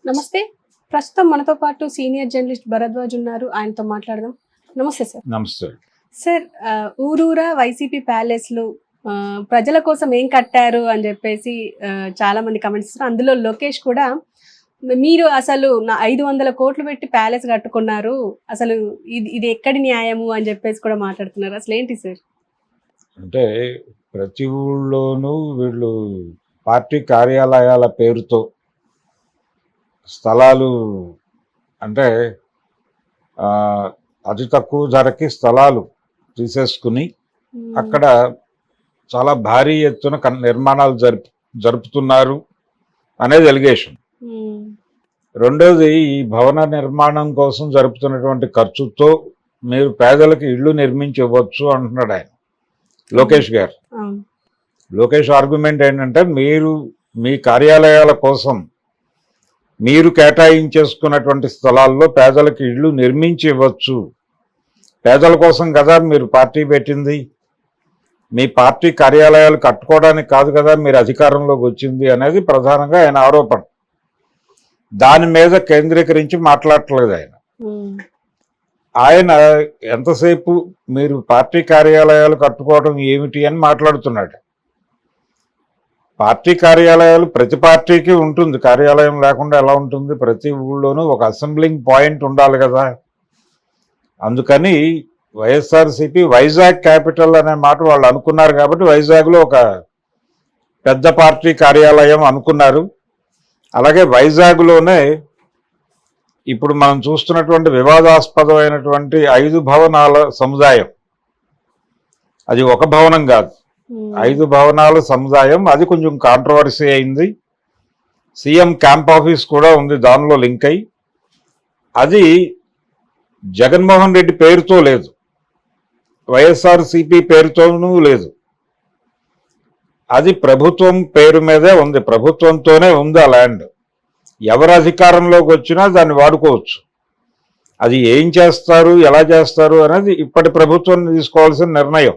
నమస్తే. ప్రస్తుతం మనతో పాటు సీనియర్ జర్నలిస్ట్ భరద్వాజ్ ఉన్నారు. ఆయనతో మాట్లాడదాం. నమస్తే సార్. నమస్తే. సార్, ఊరూరా వైసీపీ ప్యాలెస్లు ప్రజల కోసం ఏం కట్టారు అని చెప్పేసి చాలా మంది కమెంట్స్ ఇస్తారు. అందులో లోకేష్ కూడా మీరు అసలు 500 కోట్లు పెట్టి ప్యాలెస్ కట్టుకున్నారు, అసలు ఇది ఎక్కడి న్యాయము అని చెప్పేసి కూడా మాట్లాడుతున్నారు. అసలు ఏంటి సార్? అంటే ప్రతి ఊళ్ళోనూ వీళ్ళు పార్టీ కార్యాలయాల పేరుతో స్థలాలు, అంటే అతి తక్కువ ధరకి స్థలాలు తీసేసుకుని అక్కడ చాలా భారీ ఎత్తున నిర్మాణాలు జరుపుతున్నారు అనేది ఎలిగేషన్. రెండోది, ఈ భవన నిర్మాణం కోసం జరుపుతున్నటువంటి ఖర్చుతో మీరు పేదలకు ఇళ్ళు నిర్మించి ఇవ్వచ్చు అంటున్నాడు ఆయన, లోకేష్ గారు. లోకేష్ ఆర్గ్యుమెంట్ ఏంటంటే, మీరు మీ కార్యాలయాల కోసం మీరు కేటాయించేసుకున్నటువంటి స్థలాల్లో పేదలకు ఇళ్ళు నిర్మించి ఇవ్వచ్చు. పేదల కోసం కదా మీరు పార్టీ పెట్టింది, మీ పార్టీ కార్యాలయాలు కట్టుకోవడానికి కాదు కదా మీరు అధికారంలోకి వచ్చింది అనేది ప్రధానంగా ఆయన ఆరోపణ. దాని మీద కేంద్రీకరించి మాట్లాడట్లేదు ఆయన. ఆయన ఎంతసేపు మీరు పార్టీ కార్యాలయాలు కట్టుకోవడం ఏమిటి అని మాట్లాడుతున్నాడు. పార్టీ కార్యాలయాలు ప్రతి పార్టీకి ఉంటుంది, కార్యాలయం లేకుండా ఎలా ఉంటుంది? ప్రతి ఊళ్ళోనూ ఒక అసెంబ్లింగ్ పాయింట్ ఉండాలి కదా. అందుకని వైఎస్ఆర్సీపీ వైజాగ్ క్యాపిటల్ అనే మాట వాళ్ళు అనుకున్నారు కాబట్టి వైజాగ్లో ఒక పెద్ద పార్టీ కార్యాలయం అనుకున్నారు. అలాగే వైజాగ్లోనే ఇప్పుడు మనం చూస్తున్నటువంటి వివాదాస్పదమైనటువంటి 5 భవనాల సముదాయం, అది ఒక భవనం కాదు, 5 భవనాల సముదాయం, అది కొంచెం కాంట్రవర్సీ అయింది. సీఎం క్యాంప్ ఆఫీస్ కూడా ఉంది దానిలో లింక్ అయి. అది జగన్మోహన్ రెడ్డి పేరుతో లేదు, వైఎస్ఆర్సీపీ పేరుతోనూ లేదు, అది ప్రభుత్వం పేరు మీదే ఉంది, ప్రభుత్వంతోనే ఉంది ఆ ల్యాండ్. ఎవరు అధికారంలోకి వచ్చినా దాన్ని వాడుకోవచ్చు. అది ఏం చేస్తారు, ఎలా చేస్తారు అనేది ఇప్పటి ప్రభుత్వం తీసుకోవాల్సిన నిర్ణయం.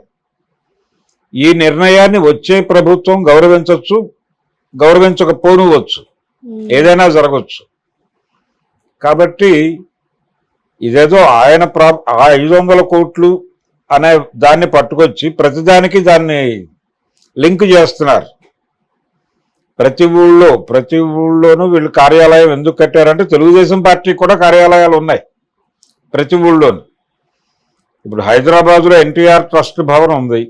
ఈ నిర్ణయాన్ని వచ్చే ప్రభుత్వం గౌరవించవచ్చు, గౌరవించకపోనువచ్చు, ఏదైనా జరగవచ్చు. కాబట్టి ఇదేదో ఆయన 500 కోట్లు అనే దాన్ని పట్టుకొచ్చి ప్రతిదానికి దాన్ని లింక్ చేస్తున్నారు. ప్రతి ఊళ్ళోనూ వీళ్ళు కార్యాలయం ఎందుకు కట్టారంటే, తెలుగుదేశం పార్టీ కూడా కార్యాలయాలు ఉన్నాయి ప్రతి ఊళ్ళోనూ. ఇప్పుడు హైదరాబాద్లో ఎన్టీఆర్ ట్రస్ట్ భవన్ ఉంది.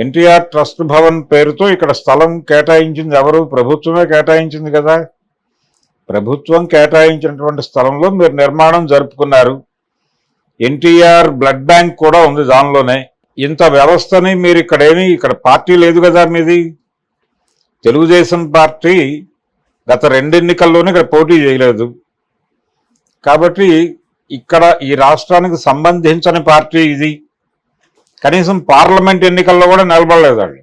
ఎన్టీఆర్ ట్రస్ట్ భవన్ పేరుతో ఇక్కడ స్థలం కేటాయించింది ఎవరు? ప్రభుత్వమే కేటాయించింది కదా. ప్రభుత్వం కేటాయించినటువంటి స్థలంలో మీరు నిర్మాణం జరుపుకున్నారు. ఎన్టీఆర్ బ్లడ్ బ్యాంక్ కూడా ఉంది దానిలోనే. ఇంత వ్యవస్థని మీరు ఇక్కడ పార్టీ లేదు కదా మీది. తెలుగుదేశం పార్టీ గత 2 ఎన్నికల్లోనే ఇక్కడ పోటీ చేయలేదు కాబట్టి ఇక్కడ ఈ రాష్ట్రానికి సంబంధించని పార్టీ ఇది. కనీసం పార్లమెంట్ ఎన్నికల్లో కూడా నిలబడలేదు వాళ్ళు.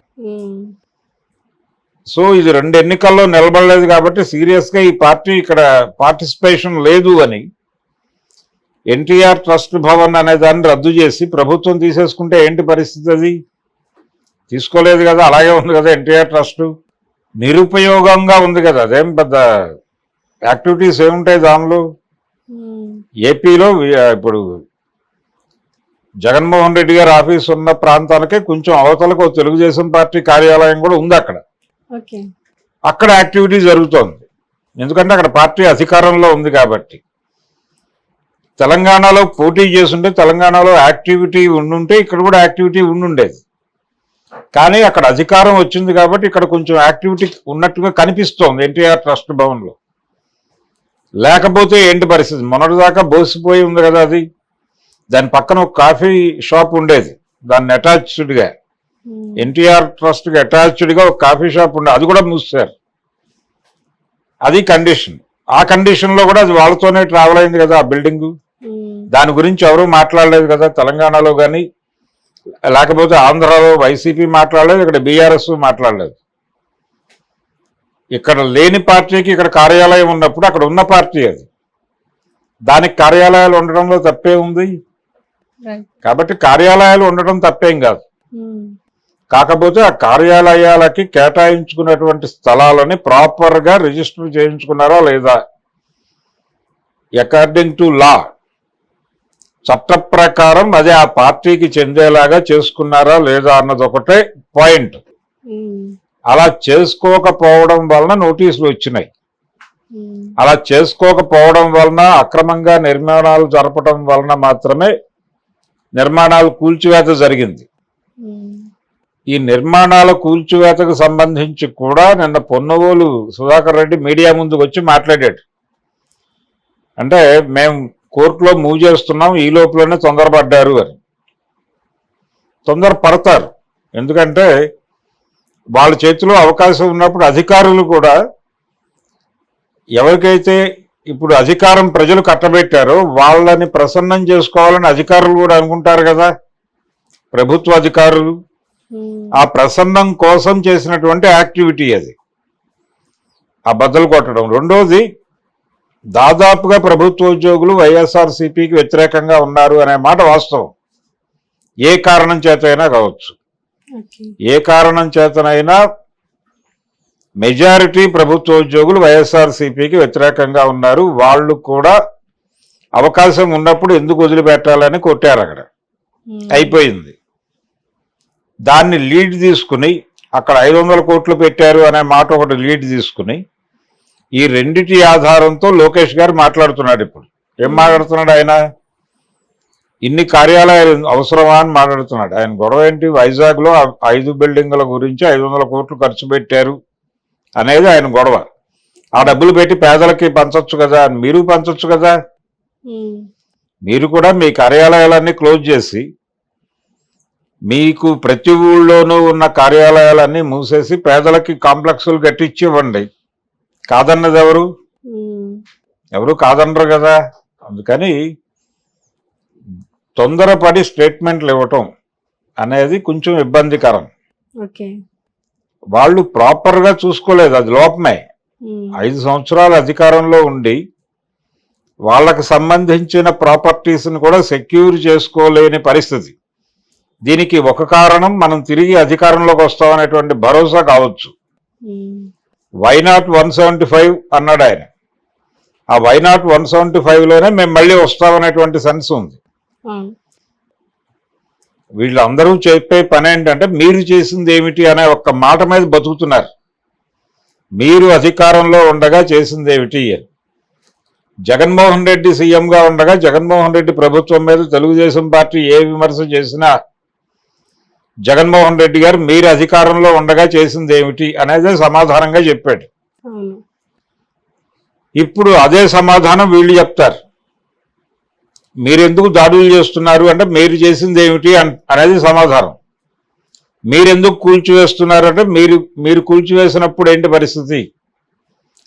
సో ఇది 2 ఎన్నికల్లో నిలబడలేదు కాబట్టి సీరియస్గా ఈ పార్టీ ఇక్కడ పార్టిసిపేషన్ లేదు అని ఎన్టీఆర్ ట్రస్ట్ భవన్ అనే దాన్ని రద్దు చేసి ప్రభుత్వం తీసేసుకుంటే ఏంటి పరిస్థితి? అది తీసుకోలేదు కదా, అలాగే ఉంది కదా. ఎన్టీఆర్ ట్రస్ట్ నిరుపయోగంగా ఉంది కదా, అదేం పెద్ద యాక్టివిటీస్ ఏముంటాయి దానిలో. ఏపీలో ఇప్పుడు జగన్మోహన్ రెడ్డి గారి ఆఫీస్ ఉన్న ప్రాంతానికే కొంచెం అవతలకు తెలుగుదేశం పార్టీ కార్యాలయం కూడా ఉంది. అక్కడ యాక్టివిటీ జరుగుతోంది, ఎందుకంటే అక్కడ పార్టీ అధికారంలో ఉంది కాబట్టి. తెలంగాణలో పోటీ చేస్తుంటే తెలంగాణలో యాక్టివిటీ ఉండుంటే ఇక్కడ కూడా యాక్టివిటీ ఉండుండేది. కానీ అక్కడ అధికారం వచ్చింది కాబట్టి ఇక్కడ కొంచెం యాక్టివిటీ ఉన్నట్టుగా కనిపిస్తోంది ఎన్టీఆర్ ట్రస్ట్ భవన్లో. లేకపోతే ఏంటి పరిస్థితి? మొన్నటిదాకా బోసిపోయి ఉంది కదా అది. దాని పక్కన ఒక కాఫీ షాప్ ఉండేది, దాన్ని అటాచ్డ్గా ఎన్టీఆర్ ట్రస్ట్కి అటాచ్డ్గా ఒక కాఫీ షాప్ ఉండేది, అది కూడా మూసారు. అది కండిషన్. ఆ కండిషన్లో కూడా అది వాళ్ళతోనే ట్రావెల్ అయింది కదా ఆ బిల్డింగు. దాని గురించి ఎవరూ మాట్లాడలేదు కదా తెలంగాణలో కానీ, లేకపోతే ఆంధ్రాలో వైసీపీ మాట్లాడలేదు, ఇక్కడ బీఆర్ఎస్ మాట్లాడలేదు. ఇక్కడ లేని పార్టీకి ఇక్కడ కార్యాలయం ఉన్నప్పుడు అక్కడ ఉన్న పార్టీ అది, దానికి కార్యాలయాలు ఉండడంలో తప్పే ఉంది. కాబట్టి కార్యాలయాలు ఉండడం తప్పేం కాదు. కాకపోతే ఆ కార్యాలయాలకి కేటాయించుకున్నటువంటి స్థలాలని ప్రాపర్గా రిజిస్టర్ చేయించుకున్నారా లేదా, అకార్డింగ్ టు లా చట్ట ప్రకారం అది ఆ పార్టీకి చెందేలాగా చేసుకున్నారా లేదా అన్నది ఒకటే పాయింట్. అలా చేసుకోకపోవడం వలన నోటీసులు వచ్చినాయి. అలా చేసుకోకపోవడం వలన, అక్రమంగా నిర్మాణాలు జరపడం వలన మాత్రమే నిర్మాణాలు కూల్చివేత జరిగింది. ఈ నిర్మాణాల కూల్చివేతకు సంబంధించి కూడా నిన్న పొన్నవోలు సుధాకర్ రెడ్డి మీడియా ముందుకు వచ్చి మాట్లాడాడు. అంటే మేము కోర్టులో మూవ్ చేస్తున్నాం, ఈ లోపలనే తొందరపడ్డారు అని. తొందరపడతారు, ఎందుకంటే వాళ్ళ చేతిలో అవకాశం ఉన్నప్పుడు అధికారులు కూడా ఎవరికైతే ఇప్పుడు అధికారం ప్రజలు కట్టబెట్టారో వాళ్ళని ప్రసన్నం చేసుకోవాలని అధికారులు కూడా అనుకుంటారు కదా, ప్రభుత్వ అధికారులు. ఆ ప్రసన్నం కోసం చేసినటువంటి యాక్టివిటీ అది, ఆ బద్దలు కొట్టడం. రెండోది, దాదాపుగా ప్రభుత్వ ఉద్యోగులు వైఎస్ఆర్సీపీకి వ్యతిరేకంగా ఉన్నారు అనే మాట వాస్తవం. ఏ కారణం చేతైనా కావచ్చు, ఏ కారణం చేతనైనా మెజారిటీ ప్రభుత్వ ఉద్యోగులు వైఎస్ఆర్సీపీకి వ్యతిరేకంగా ఉన్నారు. వాళ్ళు కూడా అవకాశం ఉన్నప్పుడు ఎందుకు వదిలిపెట్టాలని కొట్టారు అక్కడ. అయిపోయింది. దాన్ని లీడ్ తీసుకుని అక్కడ 500 కోట్లు పెట్టారు అనే మాట ఒకటి లీడ్ తీసుకుని ఈ రెండిటి ఆధారంతో లోకేష్ గారు మాట్లాడుతున్నాడు. ఇప్పుడు ఏం మాట్లాడుతున్నాడు ఆయన? ఇన్ని కార్యాలయాలు అవసరమా అని మాట్లాడుతున్నాడు. ఆయన గొడవ ఏంటి? వైజాగ్లో 5 బిల్డింగుల గురించి 500 కోట్లు ఖర్చు పెట్టారు అనేది ఆయన గొడవ. ఆ డబ్బులు పెట్టి పేదలకి పంచొచ్చు కదా, మీరు పంచొచ్చు కదా. మీరు కూడా మీ కార్యాలయాలన్నీ క్లోజ్ చేసి మీకు ప్రతి ఊళ్ళోనూ ఉన్న కార్యాలయాలన్నీ మూసేసి పేదలకి కాంప్లెక్స్లు కట్టించి ఇవ్వండి. కాదన్నది ఎవరు? ఎవరు కాదనరు కదా. అందుకని తొందరపడి స్టేట్మెంట్లు ఇవ్వటం అనేది కొంచెం ఇబ్బందికరం. వాళ్ళు ప్రాపర్గా చూసుకోలేదు, అది లోపమే. 5 సంవత్సరాలు అధికారంలో ఉండి వాళ్ళకు సంబంధించిన ప్రాపర్టీస్ని కూడా సెక్యూర్ చేసుకోలేని పరిస్థితి. దీనికి ఒక కారణం మనం తిరిగి అధికారంలోకి వస్తామనేటువంటి భరోసా కావచ్చు. వైనాట్ 175 అన్నాడు ఆయన. ఆ వైనాట్ 175లోనే మేము మళ్ళీ వస్తామనేటువంటి సెన్స్ ఉంది. వీళ్ళందరూ చెప్పే పని ఏంటంటే మీరు చేసింది ఏమిటి అనే ఒక్క మాట మీద బతుకుతున్నారు. మీరు అధికారంలో ఉండగా చేసింది ఏమిటి అని. జగన్మోహన్ రెడ్డి సీఎంగా ఉండగా జగన్మోహన్ రెడ్డి ప్రభుత్వం మీద తెలుగుదేశం పార్టీ ఏ విమర్శ చేసినా జగన్మోహన్ రెడ్డి గారు మీరు అధికారంలో ఉండగా చేసింది ఏమిటి అనేది సమాధానంగా చెప్పాడు. ఇప్పుడు అదే సమాధానం వీళ్ళు చెప్తారు. మీరెందుకు దాడులు చేస్తున్నారు అంటే మీరు చేసింది ఏమిటి అనేది సమాధానం. మీరెందుకు కూల్చివేస్తున్నారు అంటే మీరు కూల్చివేసినప్పుడు ఏంటి పరిస్థితి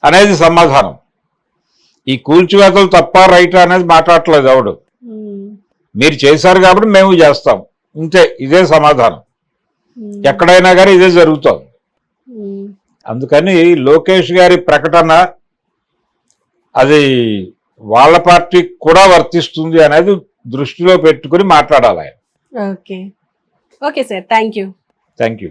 అనేది సమాధానం. ఈ కూల్చివేతలు తప్ప రైటా అనేది మాట్లాడట్లేదు ఎవడు. మీరు చేశారు కాబట్టి మేము చేస్తాం, ఇంతే. ఇదే సమాధానం. ఎక్కడైనా కానీ ఇదే జరుగుతుంది. అందుకని లోకేష్ గారి ప్రకటన అది వాళ్ళ పార్టీకి కూడా వర్తిస్తుంది అనేది దృష్టిలో పెట్టుకుని మాట్లాడాలి ఆయన. Okay sir, thank you.